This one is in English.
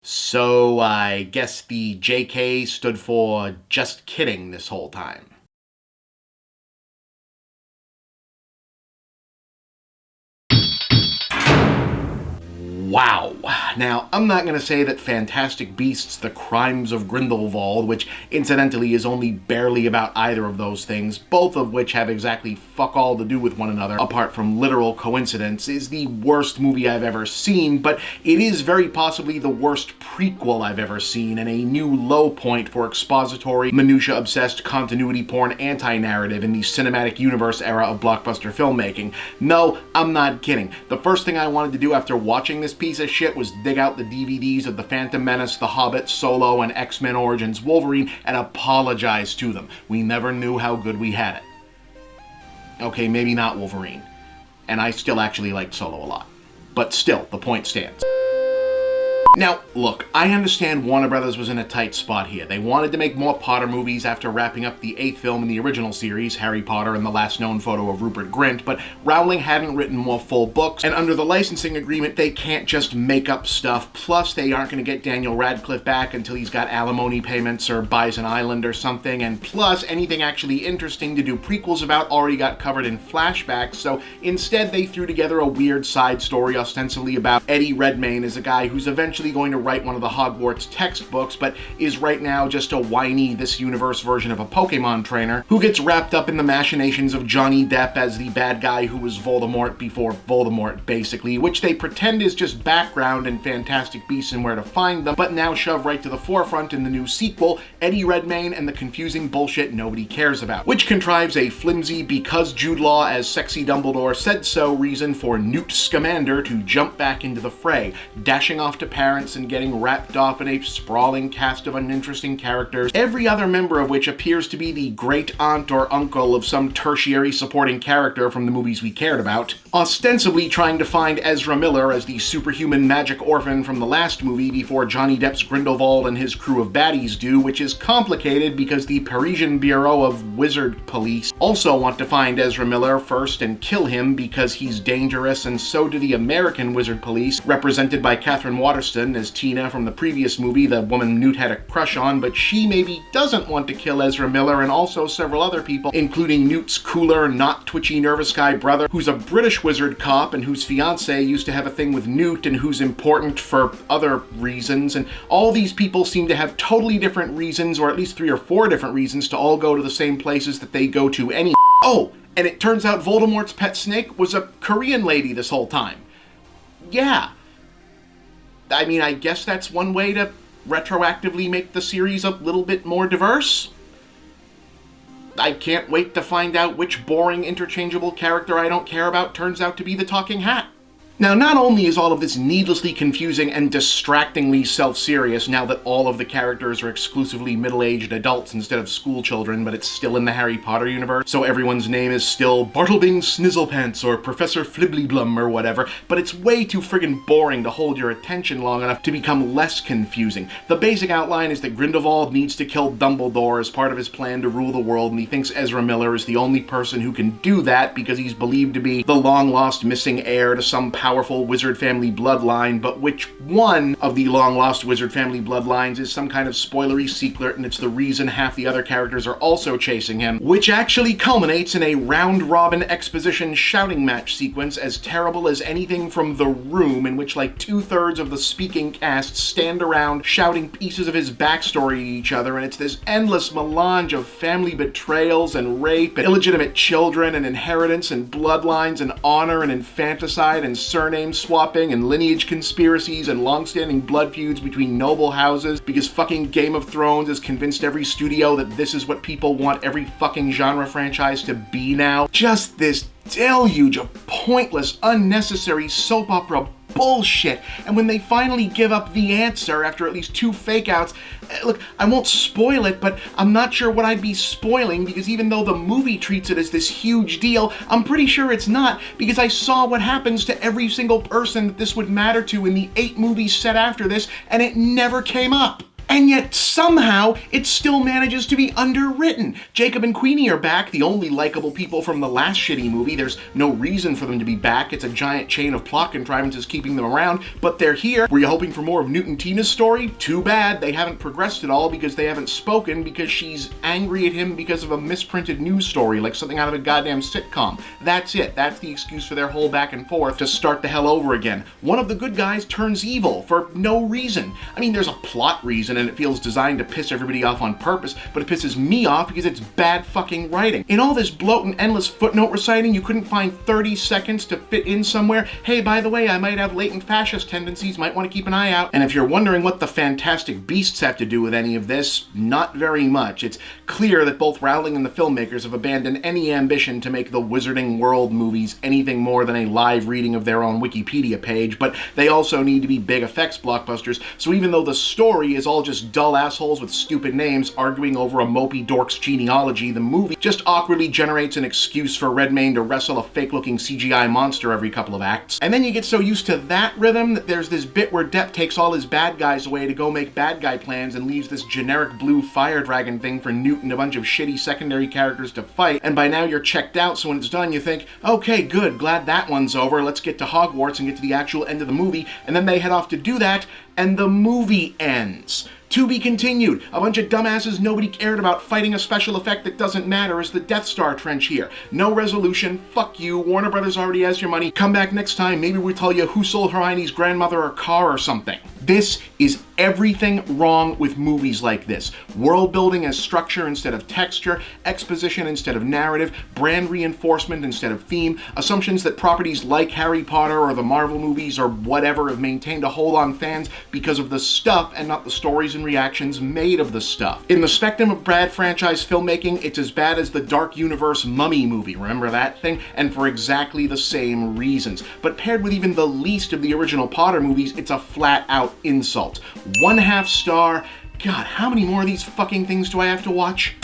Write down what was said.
So I guess the JK stood for just kidding this whole time. Wow. Now, I'm not going to say that Fantastic Beasts: The Crimes of Grindelwald, which incidentally is only barely about either of those things, both of which have exactly fuck all to do with one another, apart from literal coincidence, is the worst movie I've ever seen, but it is very possibly the worst prequel I've ever seen, and a new low point for expository, minutia-obsessed, continuity porn anti-narrative in the cinematic universe era of blockbuster filmmaking. No, I'm not kidding. The first thing I wanted to do after watching this piece of shit was dig out the DVDs of The Phantom Menace, The Hobbit, Solo, and X-Men Origins Wolverine and apologize to them. We never knew how good we had it. Okay, maybe not Wolverine. And I still actually liked Solo a lot. But still, the point stands. Now, look, I understand Warner Brothers was in a tight spot here. They wanted to make more Potter movies after wrapping up the 8th film in the original series, Harry Potter and the Last Known Photo of Rupert Grint, but Rowling hadn't written more full books, and under the licensing agreement, they can't just make up stuff, plus they aren't going to get Daniel Radcliffe back until he's got alimony payments or buys an island or something, and plus anything actually interesting to do prequels about already got covered in flashbacks, so instead they threw together a weird side story ostensibly about Eddie Redmayne as a guy who's eventually going to write one of the Hogwarts textbooks, but is right now just a whiny This Universe version of a Pokemon trainer who gets wrapped up in the machinations of Johnny Depp as the bad guy who was Voldemort before Voldemort, basically, which they pretend is just background in Fantastic Beasts and Where to Find Them, but now shove right to the forefront in the new sequel, Eddie Redmayne and the confusing bullshit nobody cares about, which contrives a flimsy because Jude Law as sexy Dumbledore said so reason for Newt Scamander to jump back into the fray, dashing off to Paris and getting wrapped off in a sprawling cast of uninteresting characters, every other member of which appears to be the great aunt or uncle of some tertiary supporting character from the movies we cared about, ostensibly trying to find Ezra Miller as the superhuman magic orphan from the last movie before Johnny Depp's Grindelwald and his crew of baddies do, which is complicated because the Parisian Bureau of Wizard Police also want to find Ezra Miller first and kill him because he's dangerous, and so do the American Wizard Police, represented by Catherine Waterston as Tina from the previous movie, the woman Newt had a crush on, but she maybe doesn't want to kill Ezra Miller, and also several other people, including Newt's cooler, not twitchy, nervous guy brother, who's a British wizard cop and whose fiancée used to have a thing with Newt and who's important for other reasons, and all these people seem to have totally different reasons, or at least 3 or 4 different reasons, to all go to the same places that they go to any. Oh, and it turns out Voldemort's pet snake was a Korean lady this whole time. Yeah. I mean, I guess that's one way to retroactively make the series a little bit more diverse. I can't wait to find out which boring, interchangeable character I don't care about turns out to be the talking hat. Now, not only is all of this needlessly confusing and distractingly self-serious now that all of the characters are exclusively middle-aged adults instead of school children, but it's still in the Harry Potter universe, so everyone's name is still Bartlebing Snizzlepants or Professor Flibblyblum or whatever, but it's way too friggin' boring to hold your attention long enough to become less confusing. The basic outline is that Grindelwald needs to kill Dumbledore as part of his plan to rule the world, and he thinks Ezra Miller is the only person who can do that because he's believed to be the long-lost missing heir to some powerful wizard family bloodline, but which one of the long-lost wizard family bloodlines is some kind of spoilery secret, and it's the reason half the other characters are also chasing him, which actually culminates in a round-robin exposition shouting match sequence as terrible as anything from The Room, in which like 2/3 of the speaking cast stand around shouting pieces of his backstory to each other, and it's this endless melange of family betrayals and rape and illegitimate children and inheritance and bloodlines and honor and infanticide and surname swapping and lineage conspiracies and long-standing blood feuds between noble houses because fucking Game of Thrones has convinced every studio that this is what people want every fucking genre franchise to be now. Just this deluge of pointless, unnecessary soap opera bullshit. And when they finally give up the answer after at least 2 fake-outs, look, I won't spoil it, but I'm not sure what I'd be spoiling, because even though the movie treats it as this huge deal, I'm pretty sure it's not, because I saw what happens to every single person that this would matter to in the 8 movies set after this, and it never came up. And yet somehow it still manages to be underwritten. Jacob and Queenie are back, the only likable people from the last shitty movie. There's no reason for them to be back. It's a giant chain of plot contrivances keeping them around, but they're here. Were you hoping for more of Newt and Tina's story? Too bad. They haven't progressed at all because they haven't spoken, because she's angry at him because of a misprinted news story, like something out of a goddamn sitcom. That's it. That's the excuse for their whole back and forth to start the hell over again. One of the good guys turns evil for no reason. I mean, there's a plot reason and it feels designed to piss everybody off on purpose, but it pisses me off because it's bad fucking writing. In all this bloat and endless footnote reciting, you couldn't find 30 seconds to fit in somewhere. Hey, by the way, I might have latent fascist tendencies, might want to keep an eye out. And if you're wondering what the Fantastic Beasts have to do with any of this, not very much. It's clear that both Rowling and the filmmakers have abandoned any ambition to make the Wizarding World movies anything more than a live reading of their own Wikipedia page, but they also need to be big effects blockbusters, so even though the story is all just dull assholes with stupid names arguing over a mopey dork's genealogy, the movie just awkwardly generates an excuse for Redmayne to wrestle a fake-looking CGI monster every couple of acts. And then you get so used to that rhythm that there's this bit where Depp takes all his bad guys away to go make bad guy plans and leaves this generic blue fire dragon thing for Newt and a bunch of shitty secondary characters to fight, and by now you're checked out, so when it's done you think, okay, good, glad that one's over, let's get to Hogwarts and get to the actual end of the movie, and then they head off to do that, and the movie ends. To be continued. A bunch of dumbasses nobody cared about fighting a special effect that doesn't matter as the Death Star trench here. No resolution. Fuck you. Warner Brothers already has your money. Come back next time. Maybe we'll tell you who sold Hermione's grandmother a car or something. This is everything wrong with movies like this. World building as structure instead of texture, exposition instead of narrative, brand reinforcement instead of theme, assumptions that properties like Harry Potter or the Marvel movies or whatever have maintained a hold on fans because of the stuff and not the stories and reactions made of the stuff. In the spectrum of Brad franchise filmmaking, it's as bad as the Dark Universe Mummy movie, remember that thing? And for exactly the same reasons. But paired with even the least of the original Potter movies, it's a flat out insult. 1/2 star. God, how many more of these fucking things do I have to watch?